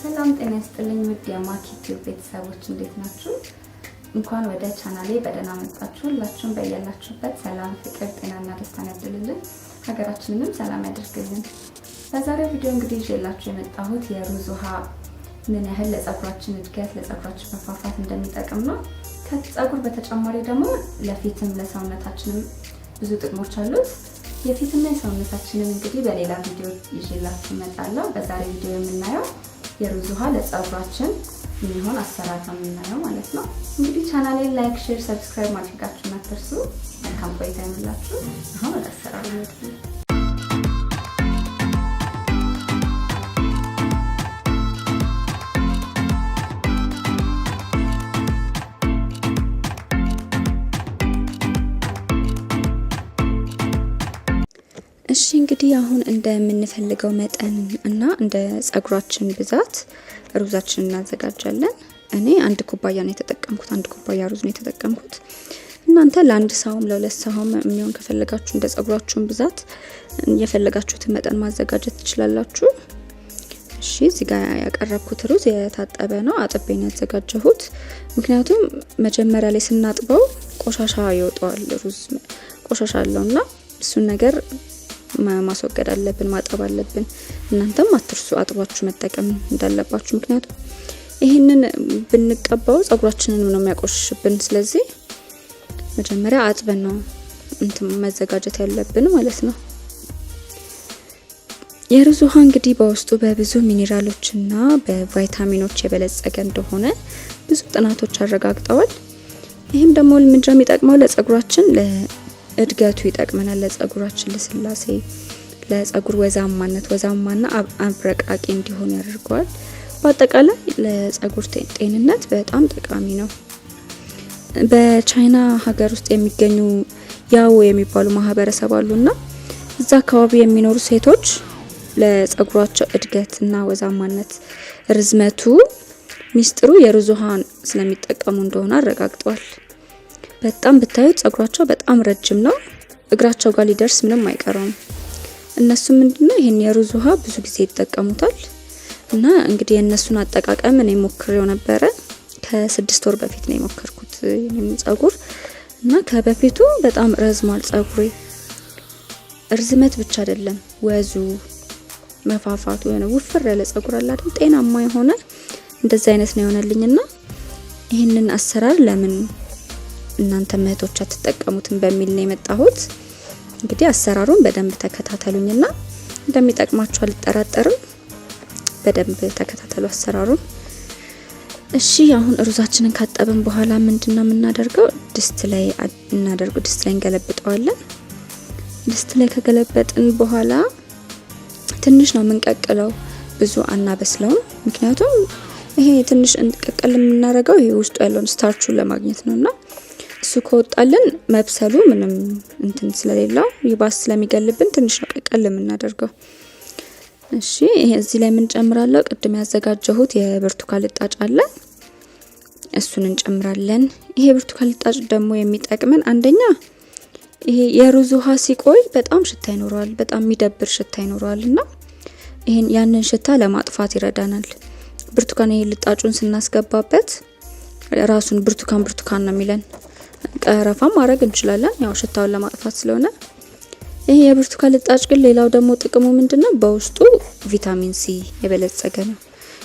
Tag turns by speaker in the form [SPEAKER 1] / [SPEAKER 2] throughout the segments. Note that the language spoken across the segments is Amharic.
[SPEAKER 1] ሰላም ጤና ይስጥልኝ ውድ የማኪ ቲዩብ ቤተሰቦች እንዴት ናችሁ? እንኳን ወደ ቻናሌ በደህና መጣችሁ። ሁላችሁም በያላችሁበት ሰላም፣ ፍቅር፣ ጤናና ደስታን ያድልልን። ሀገራችንንም ሰላም ያድርግልን። በዛሬው ቪዲዮ እንግዲህ ይዤላችሁ የመጣሁት የሩዝ ውሃ ምን ያህል ለፀጉራችን እድገት ለፀጉራችን መፋፋት እንደሚጠቅም ነው። ከፀጉር በተጨማሪ ደግሞ ለፊትም ለሰውነታችንም ብዙ ጥቅሞች አሉት። የፊትና የሰውነታችንን እንግዲህ በሌላ ቪዲዮ ይዤላችሁ እመጣለሁ። በዛሬ ቪዲዮ የምናየው የሩዝ ውሃ ለፀጉራችን የሚሆን አሰራር ነው የምናየው ማለት ነው። እንግዲህ ቻናሌን ላይክ፣ ሼር፣ ሰብስክራይብ ማድረጋችሁን አትርሱ። መልካም ቆይታ ይሁንላችሁ። አሁን ወደ አሰራሩ እንሄዳለን። እሺ እንግዲህ አሁን እንደምንፈልገው መጠን እና እንደ ፀጉራችን ብዛት ሩዛችንን እናዘጋጃለን። እኔ አንድ ኩባያ ነው የተጠቀምኩት፣ አንድ ኩባያ ሩዝ ነው የተጠቀምኩት። እናንተ ለአንድ ሰውም ለሁለት ሰውም የሚሆን ከፈለጋችሁ እንደ ፀጉራችሁን ብዛት የፈለጋችሁትን መጠን ማዘጋጀት ትችላላችሁ። እሺ እዚህ ጋር ያቀረብኩት ሩዝ የታጠበ ነው፣ አጥቤ ነው ያዘጋጀሁት። ምክንያቱም መጀመሪያ ላይ ስናጥበው ቆሻሻ ይወጣዋል። ሩዝ ቆሻሻ አለውና እሱን ነገር ማስወገድ አለብን፣ ማጠብ አለብን። እናንተም አትርሱ አጥባችሁ መጠቀም እንዳለባችሁ። ምክንያቱም ይሄንን ብንቀባው ፀጉራችንን ነው የሚያቆሽሽብን። ስለዚህ መጀመሪያ አጥበን ነው መዘጋጀት ያለብን ማለት ነው። የሩዝ ውሃ እንግዲህ በውስጡ በብዙ ሚኒራሎችና በቫይታሚኖች የበለጸገ እንደሆነ ብዙ ጥናቶች አረጋግጠዋል። ይህም ደግሞ ምንድነው የሚጠቅመው ለፀጉራችን እድገቱ ይጠቅመናል። ለፀጉራችን ለስላሴ፣ ለፀጉር ወዛማና አብረቃቂ እንዲሆን ያደርገዋል። በአጠቃላይ ለፀጉር ጤንነት በጣም ጠቃሚ ነው። በቻይና ሀገር ውስጥ የሚገኙ ያው የሚባሉ ማህበረሰብ አሉና እዛ አካባቢ የሚኖሩ ሴቶች ለፀጉራቸው እድገትና ወዛማነት ርዝመቱ ሚስጥሩ የሩዝ ውሃን ስለሚጠቀሙ እንደሆነ አረጋግጠዋል። በጣም ብታዩት ፀጉራቸው በጣም ረጅም ነው፣ እግራቸው ጋር ሊደርስ ምንም አይቀርም። እነሱ ምንድነው ይሄን የሩዝ ውሃ ብዙ ጊዜ ይጠቀሙታል። እና እንግዲህ የነሱን አጠቃቀም እኔ ሞክሬው ነበረ። ከ6 ወር በፊት ነው የሞከርኩት የኔም ፀጉር እና ከበፊቱ በጣም ረዝሟል ፀጉሬ። ርዝመት ብቻ አይደለም ወዙ መፋፋቱ የሆነ ውፍር ያለ ፀጉር አለ አይደል? ጤናማ የሆነ እንደዛ አይነት ነው የሆነልኝና ይሄንን አሰራር ለምን እናንተ እህቶች አትጠቀሙትም በሚል ነው የመጣሁት። እንግዲህ አሰራሩን በደንብ ተከታተሉኝና እንደሚጠቅማችሁ አልጠራጠርም። በደንብ ተከታተሉ አሰራሩን። እሺ አሁን ሩዛችንን ካጠብን በኋላ ምንድነው የምናደርገው? ድስት ላይ እንገለብጠዋለን። ድስት ላይ ከገለበጥን በኋላ ትንሽ ነው የምንቀቅለው፣ ብዙ አናበስለውም። ምክንያቱም ይሄ ትንሽ እንቀቅል የምናደርገው ይሄ ውስጡ ያለውን ስታርቹን ለማግኘት ነውና እሱ ከወጣልን መብሰሉ ምንም እንትን ስለሌለው ይባስ ስለሚገልብን ትንሽ ነው ቀቀል የምናደርገው። እሺ ይሄ እዚህ ላይ ምን ጨምራለሁ? ቅድም ያዘጋጀሁት የብርቱካን ልጣጭ አለ፣ እሱን እንጨምራለን። ይሄ ብርቱካን ልጣጭ ደግሞ የሚጠቅመን አንደኛ ይሄ የሩዝ ውሃ ሲቆይ በጣም ሽታ ይኖረዋል፣ በጣም የሚደብር ሽታ ይኖረዋልና ያንን ሽታ ለማጥፋት ይረዳናል። ብርቱካን ይሄ ልጣጩን ስናስገባበት ራሱን ብርቱካን ነው የሚለን። ቀረፋ ማድረግ እንችላለን ያው ሽታውን ለማጥፋት ስለሆነ። ይሄ የብርቱካን ልጣጭ ግን ሌላው ደግሞ ጥቅሙ ምንድነው? በውስጡ ቪታሚን ሲ የበለጸገ ነው።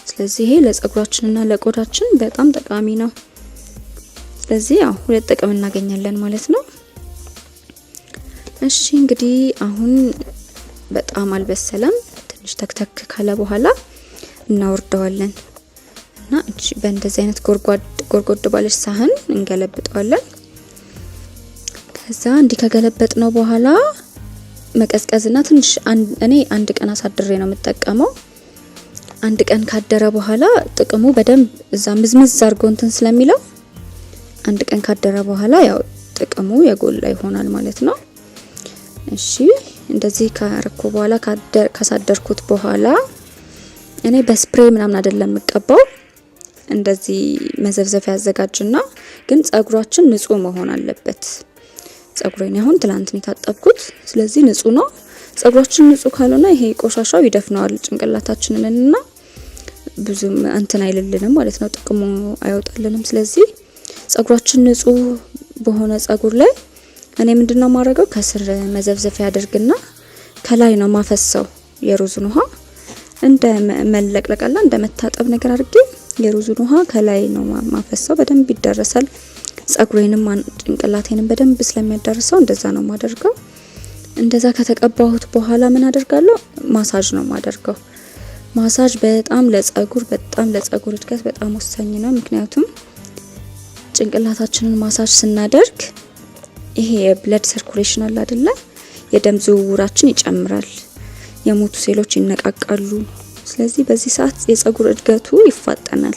[SPEAKER 1] ስለዚህ ይሄ ለፀጉራችንና ለቆዳችን በጣም ጠቃሚ ነው። ስለዚህ ያው ሁለት ጥቅም እናገኛለን ማለት ነው። እሺ እንግዲህ አሁን በጣም አልበሰለም። ትንሽ ተክተክ ካለ በኋላ እናወርደዋለን እና እቺ በእንደዚህ አይነት ጎርጎድ ባለች ሳህን እንገለብጠዋለን። ከዛ እንዲህ ከገለበጥነው በኋላ መቀዝቀዝና ትንሽ እኔ አንድ ቀን አሳድሬ ነው የምጠቀመው። አንድ ቀን ካደረ በኋላ ጥቅሙ በደንብ እዛ ምዝምዝ አርጎ እንትን ስለሚለው አንድ ቀን ካደረ በኋላ ያው ጥቅሙ የጎላ ይሆናል ማለት ነው። እሺ እንደዚህ ካረኩ በኋላ ካሳደርኩት በኋላ እኔ በስፕሬይ ምናምን አይደለም የምቀባው። እንደዚህ መዘፍዘፊያ ያዘጋጅና ግን ፀጉራችን ንጹህ መሆን አለበት። ፀጉሬን አሁን ትላንት ነው የታጠብኩት፣ ስለዚህ ንጹህ ነው። ፀጉራችን ንጹህ ካልሆነ ይሄ ቆሻሻው ይደፍነዋል ጭንቅላታችንንና ብዙም እንትን አይልልንም ማለት ነው፣ ጥቅሙ አይወጣልንም። ስለዚህ ጸጉራችን ንጹህ በሆነ ጸጉር ላይ እኔ ምንድነው ማድረገው ከስር መዘፍዘፍ ያደርግና ከላይ ነው ማፈሰው የሩዙን ውሃ እንደ መለቅለቅና እንደ መታጠብ ነገር አድርጌ የሩዙን ውሃ ከላይ ነው ማፈሰው። በደንብ ይደረሳል። ጸጉሬንም ጭንቅላቴንም በደንብ ስለሚያዳርሰው እንደዛ ነው ማደርገው። እንደዛ ከተቀባሁት በኋላ ምን አደርጋለሁ? ማሳጅ ነው ማደርገው። ማሳጅ በጣም ለጸጉር እድገት በጣም ወሳኝ ነው። ምክንያቱም ጭንቅላታችንን ማሳጅ ስናደርግ ይሄ የብለድ ሰርኩሌሽን አለ አይደለ? የደም ዝውውራችን ይጨምራል። የሞቱ ሴሎች ይነቃቃሉ። ስለዚህ በዚህ ሰዓት የጸጉር እድገቱ ይፋጠናል።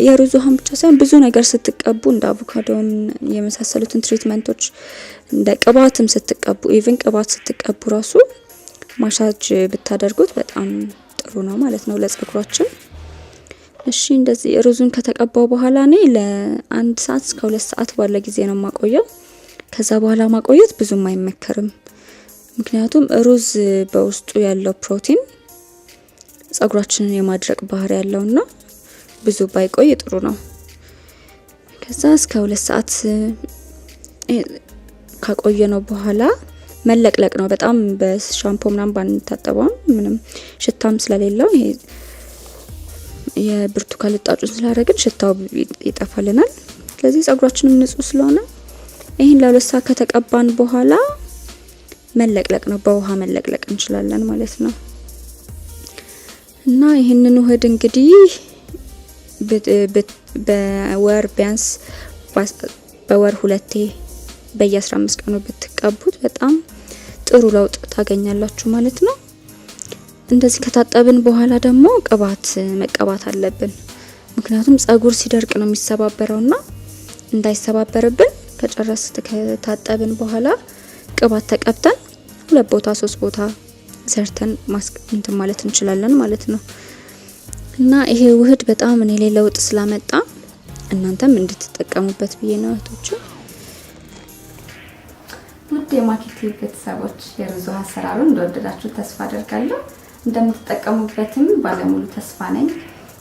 [SPEAKER 1] የሩዝ ውሃን ብቻ ሳይሆን ብዙ ነገር ስትቀቡ እንደ አቮካዶን የመሳሰሉትን ትሪትመንቶች እንደ ቅባትም ስትቀቡ ኢቭን ቅባት ስትቀቡ ራሱ ማሳጅ ብታደርጉት በጣም ጥሩ ነው ማለት ነው ለጸጉራችን። እሺ እንደዚህ ሩዙን ከተቀባው በኋላ እኔ ለ1 ሰዓት እስከ 2 ሰዓት ባለ ጊዜ ነው ማቆየው። ከዛ በኋላ ማቆየት ብዙም አይመከርም። ምክንያቱም ሩዝ በውስጡ ያለው ፕሮቲን ጸጉራችንን የማድረቅ ባህሪ ያለውና ብዙ ባይቆይ ጥሩ ነው። ከዛ እስከ 2 ሰዓት ካቆየነው በኋላ መለቅለቅ ነው። በጣም በሻምፖ ምናምን ባንታጠበው ምንም ሽታም ስለሌለው ይሄ የብርቱካን ልጣጩን ስላደረግን ሽታው ይጠፋልናል። ስለዚህ ጸጉራችንም ንጹህ ስለሆነ ይሄን ለ2 ሰዓት ከተቀባን በኋላ መለቅለቅ ነው። በውሃ መለቅለቅ እንችላለን ማለት ነው። እና ይሄንን ውህድ እንግዲህ በወር ቢያንስ በወር 2 በየ15 ቀኑ ብትቀቡት በጣም ጥሩ ለውጥ ታገኛላችሁ ማለት ነው። እንደዚህ ከታጠብን በኋላ ደግሞ ቅባት መቀባት አለብን። ምክንያቱም ጸጉር ሲደርቅ ነው የሚሰባበረውና እንዳይሰባበርብን ከታጠብን በኋላ ቅባት ተቀብተን 2 ቦታ 3 ቦታ ሰርተን እንትን ማለት እንችላለን ማለት ነው። እና ይሄ ውህድ በጣም እኔ ላይ ለውጥ ስላመጣ እናንተም እንድትጠቀሙበት ብዬ ነው እህቶቼ። ውድ የማኪ ቲዩብ ቤተሰቦች የሩዝ ውሃ አሰራሩን እንደወደዳችሁ ተስፋ አደርጋለሁ። እንደምትጠቀሙበትም ባለሙሉ ተስፋ ነኝ።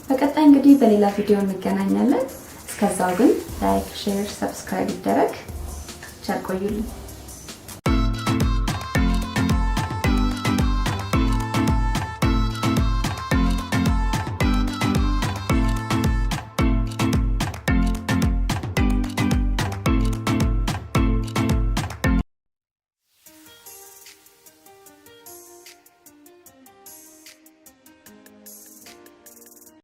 [SPEAKER 1] በቀጣይ እንግዲህ በሌላ ቪዲዮ እንገናኛለን። እስከዛው ግን ላይክ፣ ሼር፣ ሰብስክራይብ ይደረግ። ቸር ቆዩልኝ።